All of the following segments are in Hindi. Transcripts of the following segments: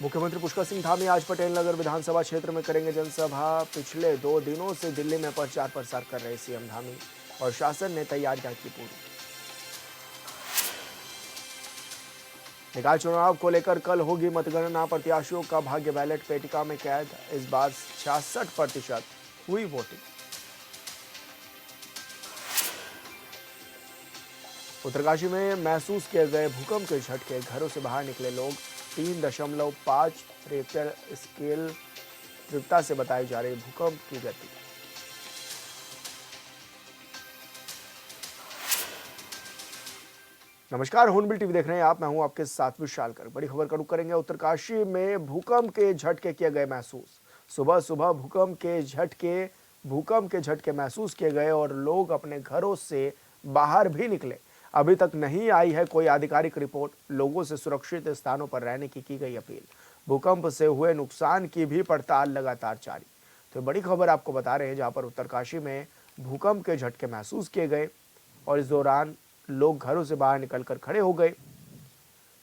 मुख्यमंत्री पुष्कर सिंह धामी आज पटेल नगर विधानसभा क्षेत्र में करेंगे जनसभा। पिछले 2 दिनों से दिल्ली में प्रचार प्रसार कर रहे सीएम धामी और शासन ने तैयारियां की पूरी। निकाय चुनाव को लेकर कल होगी मतगणना। प्रत्याशियों का भाग्य बैलेट पेटिका में कैद। इस बार 66% हुई वोटिंग। उत्तरकाशी में महसूस किए गए भूकंप के झटके। घरों से बाहर निकले लोग। 3.5 रिक्टर स्केल तीव्रता से बताई जा रही भूकंप की गति। नमस्कार, हॉर्नबिल टीवी देख रहे हैं आप। मैं हूं आपके साथ विशाल कर। बड़ी खबर का रुख करेंगे। उत्तरकाशी में भूकंप के झटके किए गए महसूस। सुबह सुबह भूकंप के झटके महसूस किए गए और लोग अपने घरों से बाहर भी निकले। अभी तक नहीं आई है कोई आधिकारिक रिपोर्ट। लोगों से सुरक्षित स्थानों पर रहने की गई अपील। भूकंप से हुए नुकसान की भी पड़ताल लगातार जारी। तो बड़ी खबर आपको बता रहे हैं, जहां पर उत्तरकाशी में भूकंप के झटके महसूस किए गए और इस दौरान लोग घरों से बाहर निकलकर खड़े हो गए।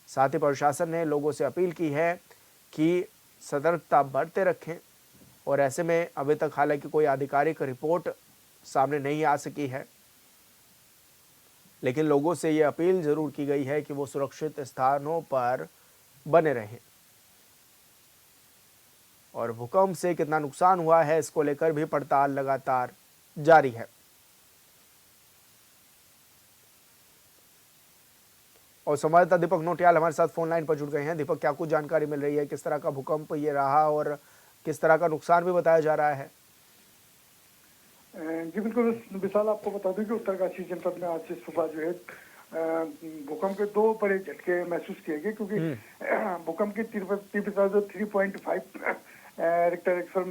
साथ ही प्रशासन ने लोगों से अपील की है कि सतर्कता बरते रखें और ऐसे में अभी तक हालांकि कोई आधिकारिक रिपोर्ट सामने नहीं आ सकी है, लेकिन लोगों से ये अपील जरूर की गई है कि वो सुरक्षित स्थानों पर बने रहें। और भूकंप से कितना नुकसान हुआ है इसको लेकर भी पड़ताल लगातार जारी है। और संवाददाता दीपक नोटियाल हमारे साथ फोन लाइन पर जुड़ गए हैं। दीपक, क्या कुछ जानकारी मिल रही है? किस तरह का भूकंप ये रहा और किस तरह का नुकसान भी बताया जा रहा है? जी बिल्कुल विशाल, आपको बता दूं कि उत्तरकाशी जनपद में आज से सुबह जो है भूकंप के 2 बड़े झटके महसूस किए गए, क्योंकि भूकंप की तीव्रता जो 3.5 रिक्टर स्केल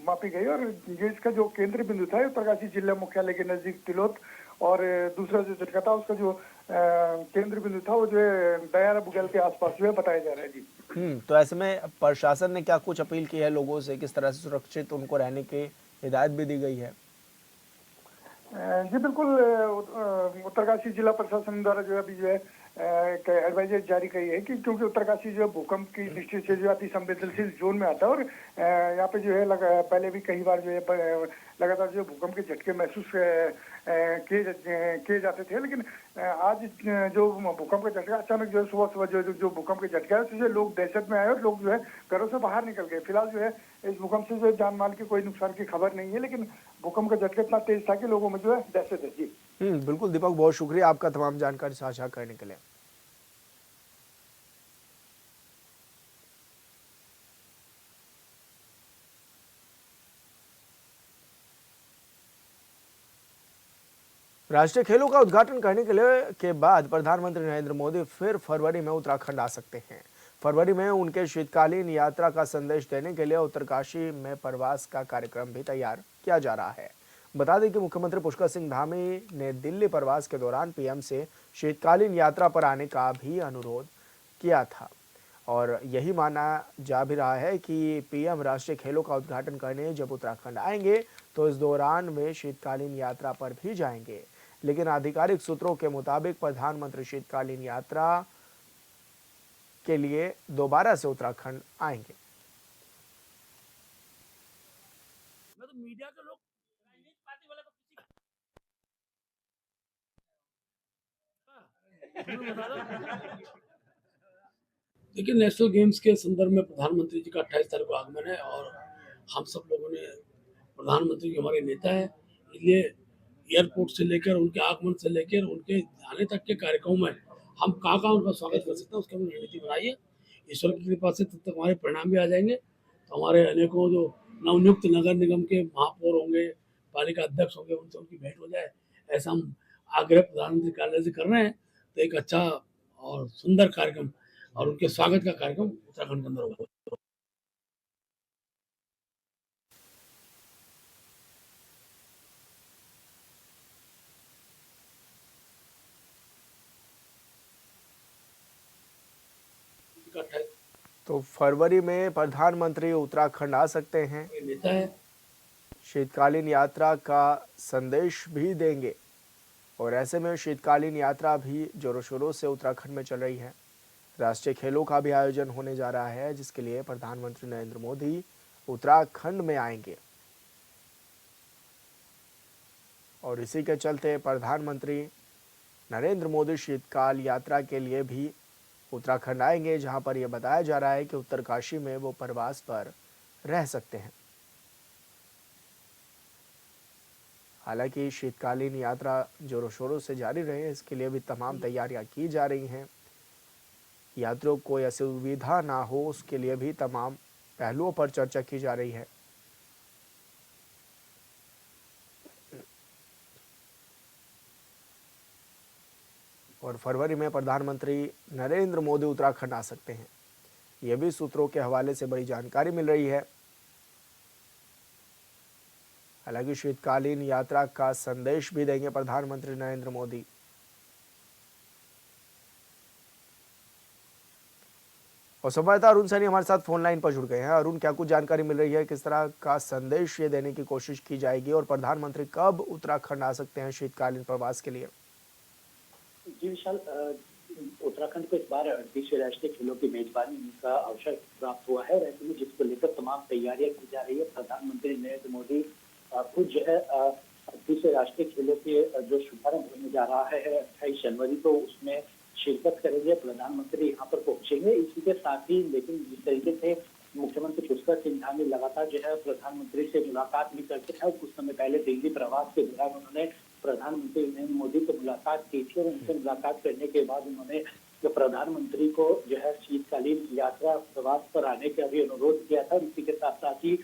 मापी गई और ये इसका जो केंद्र बिंदु था उत्तरकाशी जिला मुख्यालय के नजदीक तिलोत, और दूसरा जो झटका था उसका जो केंद्र बिंदु था वो जो है दयारा बुगेल के आसपास जो है बताया जा रहा है। जी तो ऐसे में प्रशासन ने क्या कुछ अपील की है लोगों से? किस तरह से सुरक्षित उनको रहने की हिदायत भी दी गई है? जी बिल्कुल, उत्तरकाशी जिला प्रशासन द्वारा जो है अभी जो है एक एडवाइजरी जारी की है कि क्योंकि उत्तरकाशी जो है भूकंप की दृष्टि से जो अति संवेदनशील जोन में आता है और यहाँ पे जो है पहले भी कई बार जो है लगातार जो भूकंप के झटके महसूस किए जाते थे, लेकिन आज जो भूकंप का झटका अचानक जो है सुबह सुबह जो भूकंप के झटके आए उससे लोग दहशत में आए और लोग जो है घरों से बाहर निकल गए। फिलहाल जो है इस भूकंप से जो है जान माल की कोई नुकसान की खबर नहीं है, लेकिन भूकंप का झटका इतना तेज था कि लोगों में जो है दहशत है। जी बिल्कुल दीपक, बहुत शुक्रिया आपका तमाम जानकारी साझा करने के लिए। राष्ट्रीय खेलों का उद्घाटन करने के बाद प्रधानमंत्री नरेंद्र मोदी फिर फरवरी में उत्तराखंड आ सकते हैं। फरवरी में उनके शीतकालीन यात्रा का संदेश देने के लिए उत्तरकाशी में प्रवास का कार्यक्रम भी तैयार किया जा रहा है। बता दें कि मुख्यमंत्री पुष्कर सिंह धामी ने दिल्ली प्रवास के दौरान पीएम से शीतकालीन यात्रा पर आने का भी अनुरोध किया था और यही माना जा भी रहा है कि पीएम राष्ट्रीय खेलों का उद्घाटन करने जब उत्तराखंड आएंगे तो इस दौरान वे शीतकालीन यात्रा पर भी जाएंगे। लेकिन आधिकारिक सूत्रों के मुताबिक प्रधानमंत्री शीतकालीन यात्रा के लिए दोबारा से उत्तराखंड आएंगे। मैं तो मीडिया के लोग पार्टी वाला देखिए, नेशनल गेम्स के संदर्भ में प्रधानमंत्री जी का 28 तारीख को आगमन है और हम सब लोगों ने प्रधानमंत्री जी हमारे नेता है, इसलिए एयरपोर्ट से लेकर उनके आगमन से लेकर उनके आने तक के कार्यक्रमों में हम कहाँ उनका स्वागत कर सकते हैं उसकी हमने रणनीति बनाई है। ईश्वर की कृपा से तब तक हमारे परिणाम भी आ जाएंगे तो हमारे अनेकों जो नवनियुक्त नगर निगम के महापौर होंगे, पालिका अध्यक्ष होंगे, उनसे उनकी भेंट हो जाए, ऐसा हम आग्रह प्रधानमंत्री कार्यालय से कर रहे हैं। तो एक अच्छा और सुंदर कार्यक्रम और उनके स्वागत का कार्यक्रम उत्तराखंड के अंदर होगा। तो फरवरी में प्रधानमंत्री उत्तराखंड आ सकते हैं। नेता है, शीतकालीन यात्रा का संदेश भी देंगे और ऐसे में शीतकालीन यात्रा भी जोरों शोरों से उत्तराखंड में चल रही है। राष्ट्रीय खेलों का भी आयोजन होने जा रहा है, जिसके लिए प्रधानमंत्री नरेंद्र मोदी उत्तराखंड में आएंगे और इसी के चलते प्रधानमंत्री नरेंद्र मोदी शीतकाल यात्रा के लिए भी उत्तराखंड आएंगे, जहां पर यह बताया जा रहा है कि उत्तरकाशी में वो प्रवास पर रह सकते हैं। हालांकि शीतकालीन यात्रा जोरों शोरों से जारी रहे, इसके लिए भी तमाम तैयारियां की जा रही हैं। यात्रियों को कोई असुविधा ना हो, उसके लिए भी तमाम पहलुओं पर चर्चा की जा रही है। और फरवरी में प्रधानमंत्री नरेंद्र मोदी उत्तराखंड आ सकते हैं, यह भी सूत्रों के हवाले से बड़ी जानकारी मिल रही है। हालांकि शीतकालीन यात्रा का संदेश भी देंगे प्रधानमंत्री नरेंद्र मोदी। और संवाददाता अरुण सैनी हमारे साथ फोन लाइन पर जुड़ गए हैं। अरुण, क्या कुछ जानकारी मिल रही है, किस तरह का संदेश ये देने की कोशिश की जाएगी और प्रधानमंत्री कब उत्तराखंड आ सकते हैं शीतकालीन प्रवास के लिए? जी विशाल, उत्तराखंड को इस बार 38वें राष्ट्रीय खेलों की मेजबानी का अवसर प्राप्त हुआ है, ऐसे में जिसको लेकर तमाम तैयारियां की जा रही है। प्रधानमंत्री नरेंद्र मोदी खुद जो है 38वें राष्ट्रीय खेलों के जो शुभारंभ होने जा रहा है 28 जनवरी को, उसमें शिरकत करेंगे। प्रधानमंत्री यहाँ पर पहुंचेंगे। इसी के साथ ही लेकिन जिस तरीके से मुख्यमंत्री पुष्कर सिंह धामी लगातार जो है प्रधानमंत्री से मुलाकात भी करते हैं, कुछ समय पहले दिल्ली प्रवास के दौरान उन्होंने प्रधानमंत्री नरेंद्र मोदी से मुलाकात की थी और उनसे मुलाकात करने के बाद उन्होंने जो प्रधानमंत्री को जो है शीतकालीन यात्रा प्रवास पर आने का भी अनुरोध किया था। इसी के साथ साथ ही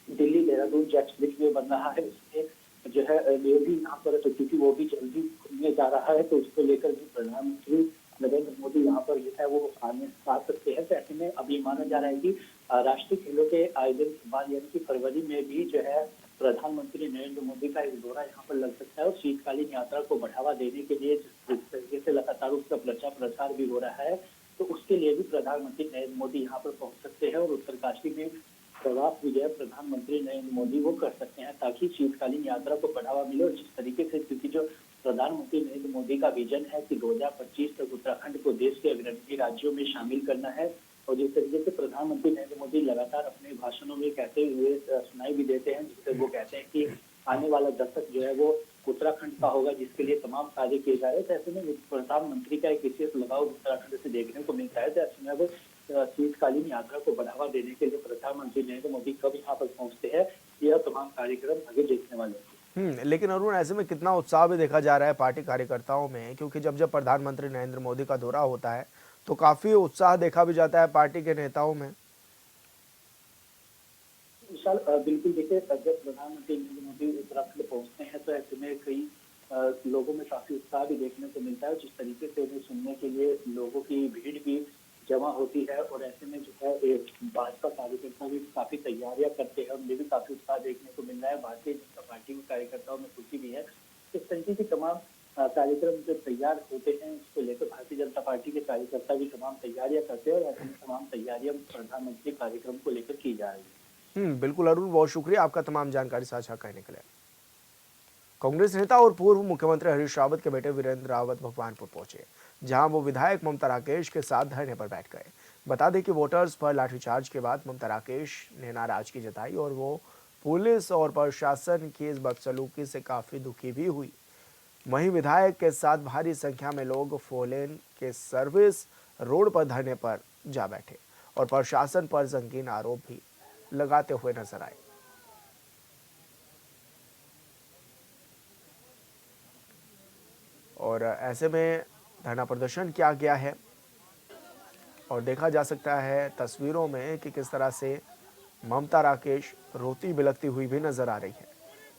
दिल्ली देहरादून जो एक्सप्रेसवे बन रहा है उसमें जो है ये भी यहाँ पर, क्योंकि वो भी जल्दी खुलने जा रहा है, तो उसको लेकर भी प्रधानमंत्री नरेंद्र मोदी यहाँ पर जो है वो आ सकते हैं। तो ऐसे में अभी माना जा रहा है कि राष्ट्रीय खेलों के आयोजन के बाद यानी कि फरवरी में भी जो है प्रधानमंत्री नरेंद्र मोदी का एक दौरा यहाँ पर लग सकता है और शीतकालीन यात्रा को बढ़ावा देने के लिए जिस तरीके से लगातार उसका प्रचार प्रसार भी हो रहा है, तो उसके लिए भी प्रधानमंत्री नरेंद्र मोदी यहाँ पर पहुंच सकते हैं और उत्तरकाशी में प्रवास भी जो है प्रधानमंत्री नरेंद्र मोदी वो कर सकते हैं, ताकि शीतकालीन यात्रा को बढ़ावा मिले। और जिस तरीके से, क्योंकि जो प्रधानमंत्री नरेंद्र मोदी का विजन है कि 2025 तक उत्तराखंड को देश के अग्रणी राज्यों में शामिल करना है, और जिस तरीके से प्रधानमंत्री नरेंद्र मोदी लगातार अपने भाषणों में कहते हुए सुनाई भी देते हैं, जिससे वो कहते हैं कि आने वाला दशक जो है वो उत्तराखंड का होगा, जिसके लिए तमाम कार्य किए जा रहे हैं। तो ऐसे में प्रधानमंत्री का एक विशेष लगाव उत्तराखंड से देखने को मिलता है। तो ऐसे में वो शीतकालीन यात्रा को बढ़ावा देने के लिए प्रधानमंत्री नरेंद्र मोदी कब यहाँ पर पहुंचते हैं, यह तमाम कार्यक्रम आगे देखने वाले हैं। लेकिन अरुण, ऐसे में कितना उत्साह भी देखा जा रहा है पार्टी कार्यकर्ताओं में, क्योंकि जब जब प्रधानमंत्री नरेंद्र मोदी का दौरा होता है तो काफी उत्साह देखा भी जाता है पार्टी के नेताओं में। विशाल, बिल्कुल देखिए, जब प्रधानमंत्री नरेंद्र मोदी उत्तराखंड पहुंचते हैं तो ऐसे में कई लोगों में काफी उत्साह भी देखने को मिलता है। जिस तरीके से उन्हें सुनने के लिए लोगों की भीड़ भी जमा होती है और ऐसे में जो है भाजपा कार्यकर्ता भी काफी तैयारियां करते हैं, उनमें भी काफी उत्साह देखने को मिल रहा है। भारतीय जनता पार्टी के कार्यकर्ताओं में खुशी भी है। इस तरीके की तमाम कार्यक्रम जो तैयार होते हैं, उसको लेकर भारतीय जनता पार्टी के कार्यकर्ता भी तमाम तैयारियां करते हैं और ऐसे में तमाम तैयारियां प्रधानमंत्री कार्यक्रम को लेकर की जा रही है। बिल्कुल अरुण, बहुत शुक्रिया आपका तमाम जानकारी साझा करने के लिए। कांग्रेस नेता और पूर्व मुख्यमंत्री हरीश रावत के बेटे वीरेंद्र रावत भगवानपुर पहुंचे, जहां वो विधायक ममता राकेश के साथ धरने पर बैठ गए। बता दें कि वोटर्स पर लाठीचार्ज के बाद ममता राकेश ने नाराजगी जताई और वो पुलिस और प्रशासन की इस बदसलूकी से काफी दुखी भी हुई। वहीं विधायक के साथ भारी संख्या में लोग फोरलेन के सर्विस रोड पर धरने पर जा बैठे और प्रशासन पर संगीन आरोप भी लगाते हुए नजर आए। और ऐसे में धरना प्रदर्शन किया गया है और देखा जा सकता है तस्वीरों में कि किस तरह से ममता राकेश रोती बिलखती हुई भी नजर आ रही है।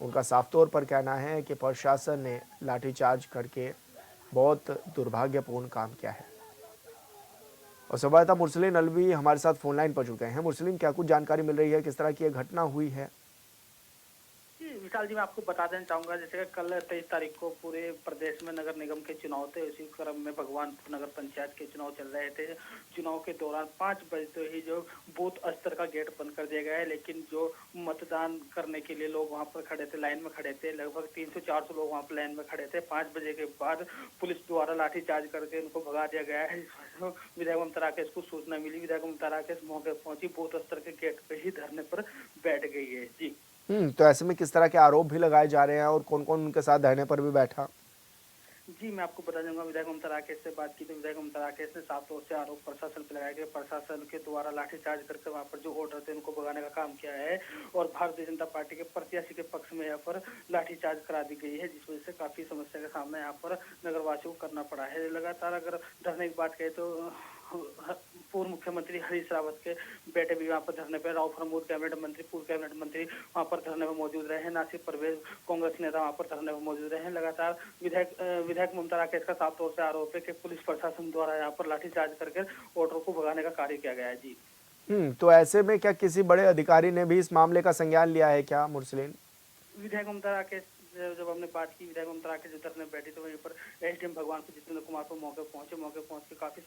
उनका साफ तौर पर कहना है कि प्रशासन ने लाठीचार्ज करके बहुत दुर्भाग्यपूर्ण काम किया है। और संवाददाता मुरसलीन अलवी हमारे साथ फोन लाइन पर जुड़ गए हैं। मुरसलीन, क्या कुछ जानकारी मिल रही है, किस तरह की यह घटना हुई है? विशाल जी, मैं आपको बता देना चाहूंगा, जैसे कि कल 23 तारीख को पूरे प्रदेश में नगर निगम के चुनाव थे। उसी क्रम में भगवानपुर नगर पंचायत के चुनाव चल रहे थे। चुनाव के दौरान 5 बजे ही जो बूथ स्तर का गेट बंद कर दिया गया है, लेकिन जो मतदान करने के लिए लोग वहां पर खड़े थे, लाइन में खड़े थे, लगभग 300-400 लोग वहां पर लाइन में खड़े थे। 5 बजे के बाद पुलिस द्वारा लाठीचार्ज करके उनको भगा दिया गया है। विधायक ममता राकेश को सूचना मिली, विधायक ममता राकेश मौके पर पहुंची, बूथ स्तर के गेट पे ही धरने पर बैठ गई है। जी, तो ऐसे में किस तरह के आरोप भी लगाए जा रहे हैं और कौन कौन उनके साथ धरने पर भी बैठा? जी, मैं आपको बता दूंगा, विधायक ममता राकेश से बात की तो विधायक ममता राकेश ने साफ तौर से आरोप प्रशासन पर लगाया कि प्रशासन के द्वारा लाठीचार्ज करके वहां पर जो ऑर्डर थे उनको भगाने का काम किया है और भारतीय जनता पार्टी के प्रत्याशी के पक्ष में यहाँ पर लाठीचार्ज करा दी गई है, जिस वजह से काफी समस्या का सामना यहाँ पर नगरवासियों को करना पड़ा है। लगातार अगर धरने की बात करें तो पूर्व मुख्यमंत्री हरीश रावत के बेटे भी वहाँ पर धरने पर, राव प्रमोद कैबिनेट मंत्री, पूर्व कैबिनेट मंत्री वहाँ पर धरने में मौजूद रहे हैं। नासिर परवेज कांग्रेस नेता वहाँ पर धरने में मौजूद रहे हैं। लगातार विधायक ममता राकेश का साफ तौर से आरोप है कि पुलिस प्रशासन द्वारा यहाँ पर लाठीचार्ज करके वोटरों को भगाने का कार्य किया गया है। जी, तो ऐसे में क्या किसी बड़े अधिकारी ने भी इस मामले का संज्ञान लिया है क्या मुरसलीन? विधायक ममता राकेश जब हमने बात की, विधायक ममता राकेश जिधर में बैठी तो वहीं पर एसडीएम भगवानपुर जितेंद्र कुमार पर मौके पहुंच के काफी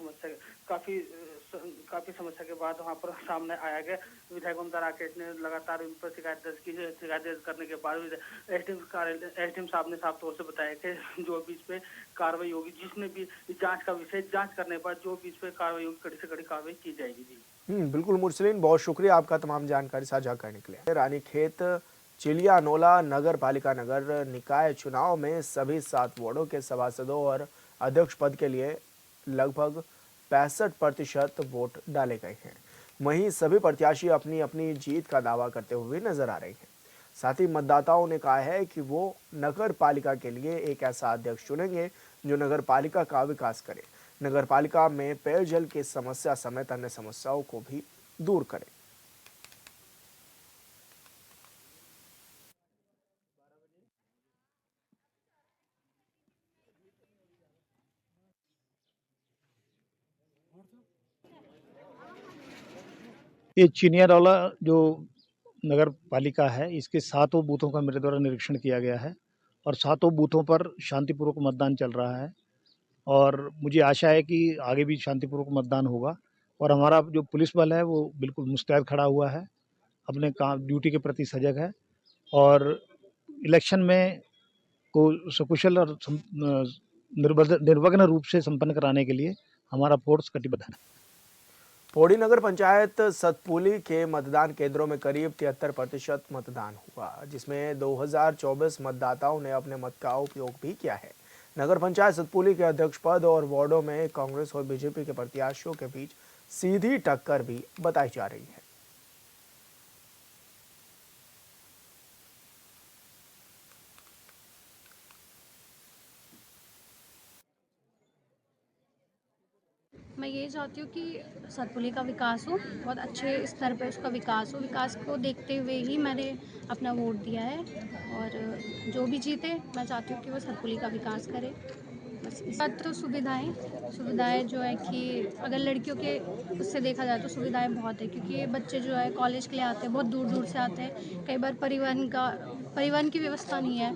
समस्या के बाद वहां पर सामने आया गया। विधायक ममता राकेश ने लगातार उन पर शिकायत दर्ज करने के बाद एसडीएम साहब ने साफ तौर से बताया कि जो भी इस पे कार्रवाई होगी, जिसने भी जांच करने के बाद जो भी इस पे कार्रवाई होगी, कड़ी से कड़ी कार्रवाई की जाएगी। जी, बिल्कुल मुरसलीन, बहुत शुक्रिया आपका तमाम जानकारी साझा करने के लिए। रानीखेत चिलियानोला नगर पालिका नगर निकाय चुनाव में सभी 7 वार्डों के सभासदों और अध्यक्ष पद के लिए लगभग 65% वोट डाले गए हैं। वहीं सभी प्रत्याशी अपनी अपनी जीत का दावा करते हुए नजर आ रहे हैं। साथ ही मतदाताओं ने कहा है कि वो नगर पालिका के लिए एक ऐसा अध्यक्ष चुनेंगे जो नगर पालिका का विकास करे, नगर पालिका में पेयजल की समस्या समेत अन्य समस्याओं को भी दूर करे। ये चिनियारौला जो नगर पालिका है, इसके 7 बूथों का मेरे द्वारा निरीक्षण किया गया है और 7 बूथों पर शांतिपूर्वक मतदान चल रहा है और मुझे आशा है कि आगे भी शांतिपूर्वक मतदान होगा। और हमारा जो पुलिस बल है वो बिल्कुल मुस्तैद खड़ा हुआ है, अपने काम ड्यूटी के प्रति सजग है और इलेक्शन में को सकुशल और निर्विघ्न रूप से संपन्न कराने के लिए हमारा फोर्स कटिबद्ध है। पौड़ी नगर पंचायत सतपुली के मतदान केंद्रों में करीब 73% मतदान हुआ, जिसमें 2024 मतदाताओं ने अपने मत का उपयोग भी किया है। नगर पंचायत सतपुली के अध्यक्ष पद और वार्डों में कांग्रेस और बीजेपी के प्रत्याशियों के बीच सीधी टक्कर भी बताई जा रही है। मैं ये चाहती हूँ कि सतपुली का विकास हो, बहुत अच्छे स्तर पर उसका विकास हो। विकास को देखते हुए ही मैंने अपना वोट दिया है और जो भी जीते मैं चाहती हूँ कि वो सतपुली का विकास करे। बस इस बात तो सुविधाएं जो है कि अगर लड़कियों के उससे देखा जाए तो सुविधाएं बहुत है, क्योंकि बच्चे जो है कॉलेज के लिए आते हैं, बहुत दूर दूर से आते हैं। कई बार परिवहन की व्यवस्था नहीं है,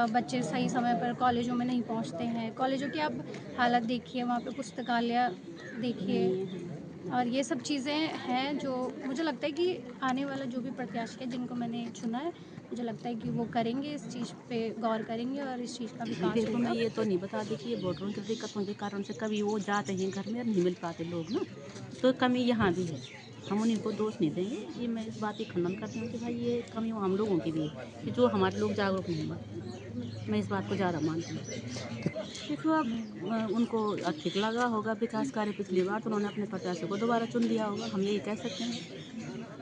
बच्चे सही समय पर कॉलेजों में नहीं पहुंचते हैं। कॉलेजों की आप हालत देखिए, वहाँ पे पुस्तकालय देखिए, और ये सब चीज़ें हैं जो मुझे लगता है कि आने वाला जो भी प्रत्याशी है जिनको मैंने चुना है, मुझे लगता है कि वो करेंगे, इस चीज़ पे गौर करेंगे और इस चीज़ का विकास देखो, होगा। मैं ये तो नहीं बता दी कि ये वोटरों की दिक्कतों के कारण से कभी वो जाते हैं घर में और नहीं मिल पाते लोग ना, तो कमी यहाँ भी है। हम उन्हीं को दोष नहीं देंगे। ये मैं इस बात की खंडन करती हूँ कि भाई ये कमी हम लोगों की भी है कि जो हमारे लोग जागरूक नहीं हुए। मैं इस बात को ज़्यादा मानती हूँ। देखो, अब उनको ठीक लगा होगा विकास कार्य पिछली बार, तो उन्होंने अपने प्रत्याशी को दोबारा चुन लिया होगा, हम यही कह सकते हैं।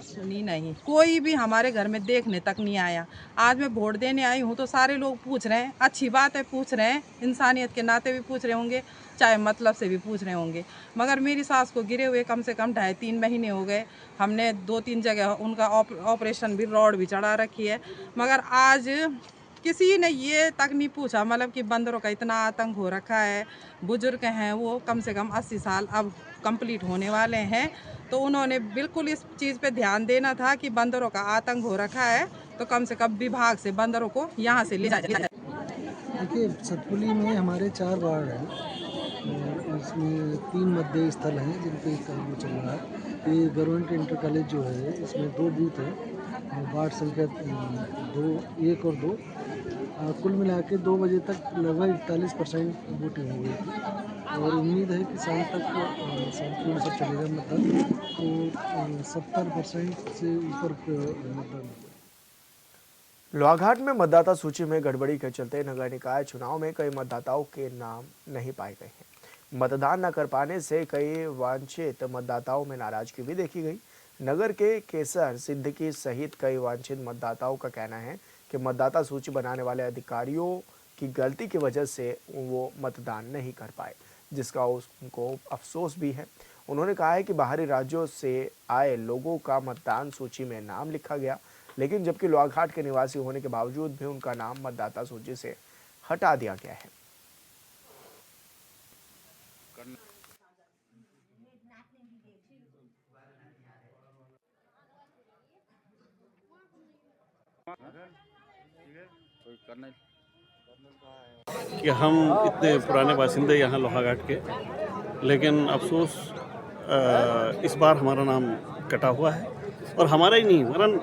सुनी नहीं, कोई भी हमारे घर में देखने तक नहीं आया। आज मैं वोट देने आई हूँ तो सारे लोग पूछ रहे हैं, अच्छी बात है, पूछ रहे हैं, इंसानियत के नाते भी पूछ रहे होंगे, चाहे मतलब से भी पूछ रहे होंगे। मगर मेरी सास को गिरे हुए कम से कम 2.5-3 महीने हो गए। हमने 2-3 जगह उनका ऑपरेशन भी, रॉड भी चढ़ा रखी है, मगर आज किसी ने ये तक नहीं पूछा मतलब कि बंदरों का इतना आतंक हो रखा है। बुजुर्ग हैं वो कम से कम 80 साल अब कंप्लीट होने वाले हैं, तो उन्होंने बिल्कुल इस चीज़ पे ध्यान देना था कि बंदरों का आतंक हो रखा है, तो कम से कम विभाग से बंदरों को यहाँ से ले जाया जाए। देखिए, सतपुली में हमारे 4 वार्ड हैं और इसमें 3 मतदेय स्थल हैं जिन पे काम चल रहा है। ये गवर्नमेंट इंटर कॉलेज जो है इसमें 2 बूथ हैं और वार्ड संख्या 1 और 2। कुल मिला के 2 बजे तक लगभग 41% वोटिंग हो गई थी और उम्मीद है कि शाम तक शांतिपूर्ण से चलेगा मतदान, तो 70% से ऊपर मतदान होगा। लोहाघाट में मतदाता सूची में गड़बड़ी के चलते नगर निकाय चुनाव में कई मतदाताओं के नाम नहीं पाए गए हैं। मतदान न कर पाने से कई वांछित मतदाताओं में नाराजगी भी देखी गई। नगर के केसर सिद्दीकी सहित कई वांछित मतदाताओं का कहना है कि मतदाता सूची बनाने वाले अधिकारियों की गलती की वजह से वो मतदान नहीं कर पाए, जिसका उनको अफसोस भी है। उन्होंने कहा है कि बाहरी राज्यों से आए लोगों का मतदान सूची में नाम लिखा गया, लेकिन जबकि लोहाघाट के निवासी होने के बावजूद भी उनका नाम मतदाता सूची से हटा दिया गया है। कि हम इतने पुराने बासिंदे यहाँ लोहाघाट के, लेकिन अफसोस इस बार हमारा नाम कटा हुआ है और हमारा ही नहीं वरन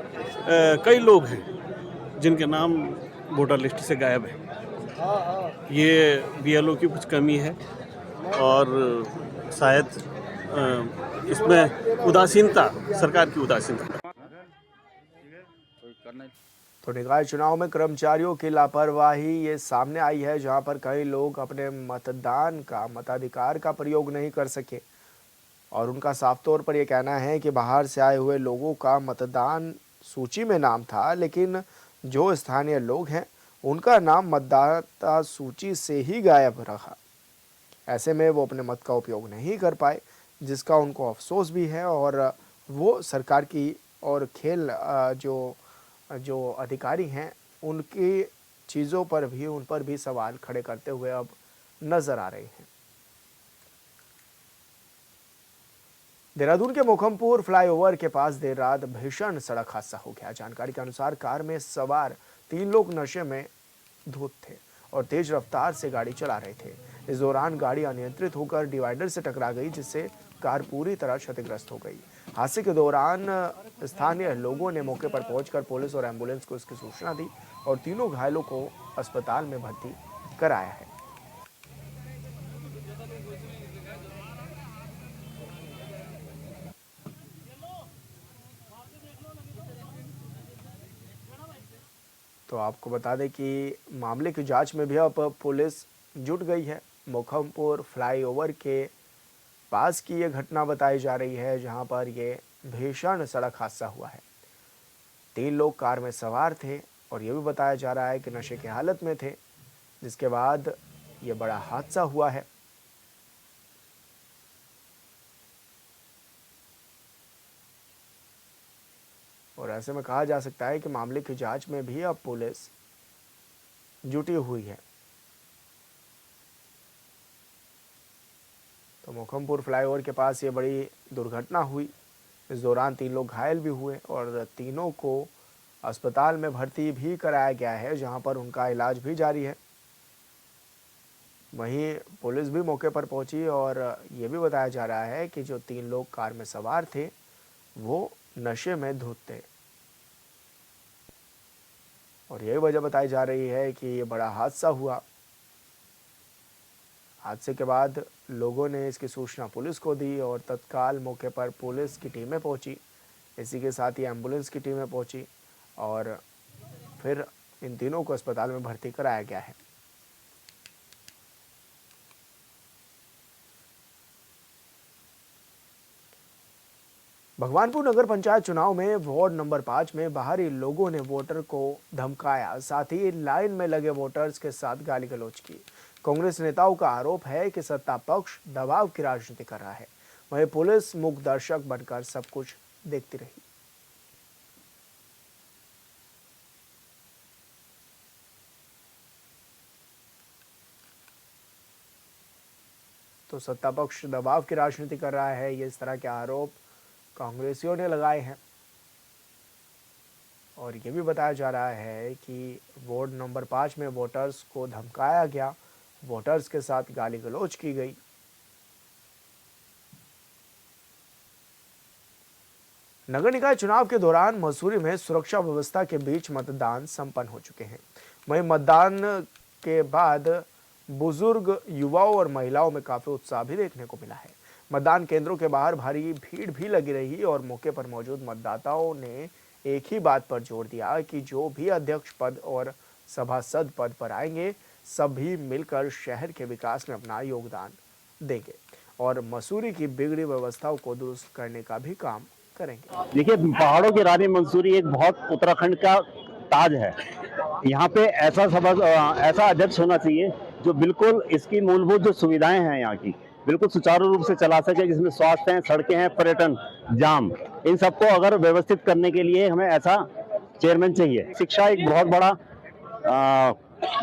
कई लोग हैं जिनके नाम वोटर लिस्ट से गायब है। ये बीएलओ की कुछ कमी है और शायद इसमें उदासीनता, सरकार की उदासीनता। तो निकाय चुनाव में कर्मचारियों की लापरवाही ये सामने आई है, जहां पर कई लोग अपने मतदान का मताधिकार का प्रयोग नहीं कर सके और उनका साफ तौर पर यह कहना है कि बाहर से आए हुए लोगों का मतदान सूची में नाम था, लेकिन जो स्थानीय लोग हैं उनका नाम मतदाता सूची से ही गायब रहा। ऐसे में वो अपने मत का उपयोग नहीं कर पाए, जिसका उनको अफसोस भी है और वो सरकार की और खेल जो अधिकारी हैं उनकी चीज़ों पर भी, उन पर भी सवाल खड़े करते हुए अब नजर आ रहे हैं। देहरादून के मोखमपुर फ्लाईओवर के पास देर रात भीषण सड़क हादसा हो गया। जानकारी के अनुसार कार में सवार 3 लोग नशे में धुत थे और तेज रफ्तार से गाड़ी चला रहे थे। इस दौरान गाड़ी अनियंत्रित होकर डिवाइडर से टकरा गई, जिससे कार पूरी तरह क्षतिग्रस्त हो गई। हादसे के दौरान स्थानीय लोगों ने मौके पर पहुंचकर पुलिस और एम्बुलेंस को इसकी सूचना दी और तीनों घायलों को अस्पताल में भर्ती कराया है। तो आपको बता दें कि मामले की जांच में भी अब पुलिस जुट गई है। मोखमपुर फ्लाईओवर के पास की ये घटना बताई जा रही है, जहां पर ये भीषण सड़क हादसा हुआ है। 3 लोग कार में सवार थे और ये भी बताया जा रहा है कि नशे की हालत में थे, जिसके बाद ये बड़ा हादसा हुआ है। और ऐसे में कहा जा सकता है कि मामले की जांच में भी अब पुलिस जुटी हुई है। तो मोखमपुर फ्लाईओवर के पास ये बड़ी दुर्घटना हुई। इस दौरान 3 लोग घायल भी हुए और तीनों को अस्पताल में भर्ती भी कराया गया है, जहां पर उनका इलाज भी जारी है। वहीं पुलिस भी मौके पर पहुंची और ये भी बताया जा रहा है कि जो 3 लोग कार में सवार थे वो नशे में धुत थे और यही वजह बताई जा रही है कि ये बड़ा हादसा हुआ। हादसे के बाद लोगों ने इसकी सूचना पुलिस को दी और तत्काल मौके पर पुलिस की टीमें पहुंची। इसी के साथ ही एम्बुलेंस की टीमें पहुंची और फिर इन तीनों को अस्पताल में भर्ती कराया गया है। भगवानपुर नगर पंचायत चुनाव में वार्ड नंबर 5 में बाहरी लोगों ने वोटर को धमकाया, साथ ही लाइन में लगे वोटर्स के साथ गाली गलौज की। कांग्रेस नेताओं का आरोप है कि सत्ता पक्ष दबाव की राजनीति कर रहा है, वहीं पुलिस मूक दर्शक बनकर सब कुछ देखती रही। तो सत्ता पक्ष दबाव की राजनीति कर रहा है। ये इस तरह के आरोप कांग्रेसियों ने लगाए हैं और ये भी बताया जा रहा है कि वार्ड नंबर 5 में वोटर्स को धमकाया गया, वोटर्स के साथ गाली गलौज की गई। नगर निकाय चुनाव के दौरान मसूरी में सुरक्षा व्यवस्था के बीच मतदान संपन्न हो चुके हैं। वहीं मतदान के बाद बुजुर्ग, युवाओं और महिलाओं में काफी उत्साह भी देखने को मिला है। मतदान केंद्रों के बाहर भारी भीड़ भी लगी रही और मौके पर मौजूद मतदाताओं ने एक ही बात पर जोर दिया कि जो भी अध्यक्ष पद और सभासद पद पर आएंगे, सभी मिलकर शहर के विकास में अपना योगदान देंगे और मसूरी की बिगड़ी व्यवस्थाओं को दुरुस्त करने का भी काम करेंगे। देखिए, पहाड़ों की रानी मंसूरी एक बहुत उत्तराखंड का ताज है। यहाँ पे ऐसा अध्यक्ष होना चाहिए जो बिल्कुल इसकी मूलभूत जो सुविधाएं हैं यहाँ की बिल्कुल सुचारू रूप से चला सके, जिसमें स्वास्थ्य है, सड़कें हैं, पर्यटन, जाम, इन सबको अगर व्यवस्थित करने के लिए हमें ऐसा चेयरमैन चाहिए। शिक्षा एक बहुत बड़ा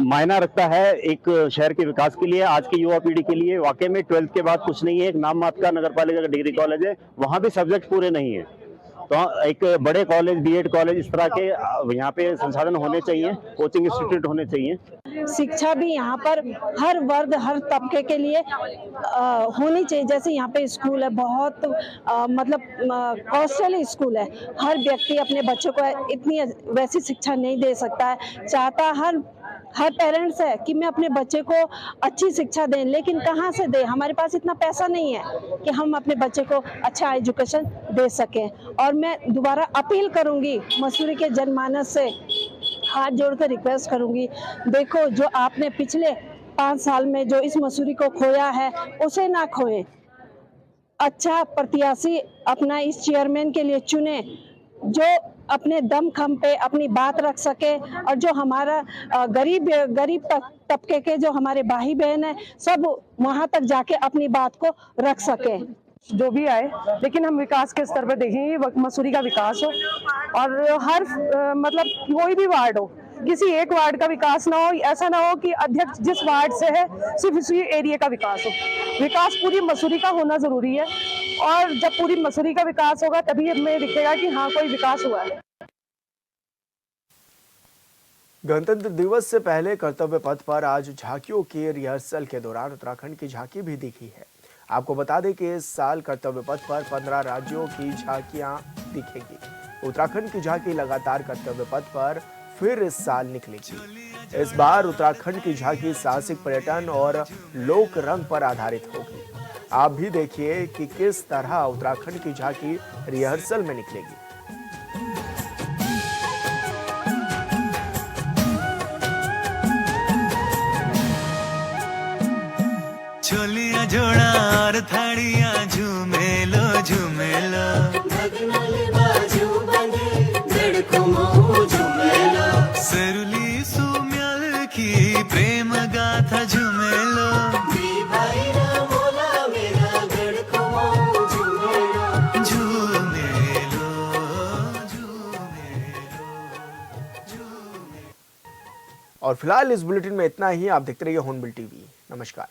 मायना रखता है एक शहर के विकास के लिए, आज की युवा पीढ़ी के लिए। वाकई में 12th के बाद कुछ नहीं है। एक नाम मात्र का नगर पालिका का डिग्री कॉलेज है, वहाँ भी सब्जेक्ट पूरे नहीं है। तो एक बड़े कॉलेज, बीएड कॉलेज, इस तरह के यहाँ पे संसाधन होने चाहिए, कोचिंग इंस्टीट्यूट होने चाहिए। शिक्षा भी यहाँ पर हर वर्ग, हर तबके के लिए होनी चाहिए। जैसे यहाँ पे स्कूल है, बहुत मतलब कॉस्टली स्कूल है। हर व्यक्ति अपने बच्चों को इतनी वैसी शिक्षा नहीं दे सकता है। चाहता हर पेरेंट्स है कि मैं अपने बच्चे को अच्छी शिक्षा दें, लेकिन कहाँ से दें? हमारे पास इतना पैसा नहीं है कि हम अपने बच्चे को अच्छा एजुकेशन दे सकें। और मैं दोबारा अपील करूंगी मसूरी के जनमानस से, हाथ जोड़कर रिक्वेस्ट करूंगी, देखो जो आपने पिछले 5 साल में जो इस मसूरी को खोया है उसे ना खोएं। अच्छा प्रत्याशी अपना इस चेयरमैन के लिए चुने जो अपने दम खम पे अपनी बात रख सके और जो हमारा गरीब तबके के जो हमारे भाई बहन है सब वहां तक जाके अपनी बात को रख सके। जो भी आए, लेकिन हम विकास के स्तर पर देखेंगे, मसूरी का विकास हो और हर मतलब कोई भी वार्ड हो, किसी एक वार्ड का विकास ना हो। ऐसा ना हो कि अध्यक्ष जिस वार्ड से है सिर्फ इसी एरिया का विकास हो। विकास पूरी मसूरी का होना जरूरी है और जब पूरी मसूरी का विकास होगा तभी हमें दिखेगा कि हाँ कोई विकास हुआ है। गणतंत्र दिवस से पहले कर्तव्य पथ पर आज झांकियों की रिहर्सल के दौरान उत्तराखंड की झांकी भी दिखी है। आपको बता दें कि इस साल कर्तव्य पथ पर 15 राज्यों की झांकियां दिखेगी। उत्तराखंड की झांकी लगातार कर्तव्य पथ पर फिर इस साल निकलेगी। इस बार उत्तराखंड की झांकी साहसिक पर्यटन और लोक रंग पर आधारित होगी। आप भी देखिए कि किस तरह उत्तराखंड की झांकी रिहर्सल में निकलेगी। छोलिया जोड़ा और थाड़िया झूमेलो झूमेलो, सरुली सुम्याल की प्रेम गाथा झूमेलो, और फिलहाल इस बुलेटिन में इतना ही। आप देखते रहिए हॉर्नबिल टीवी। नमस्कार।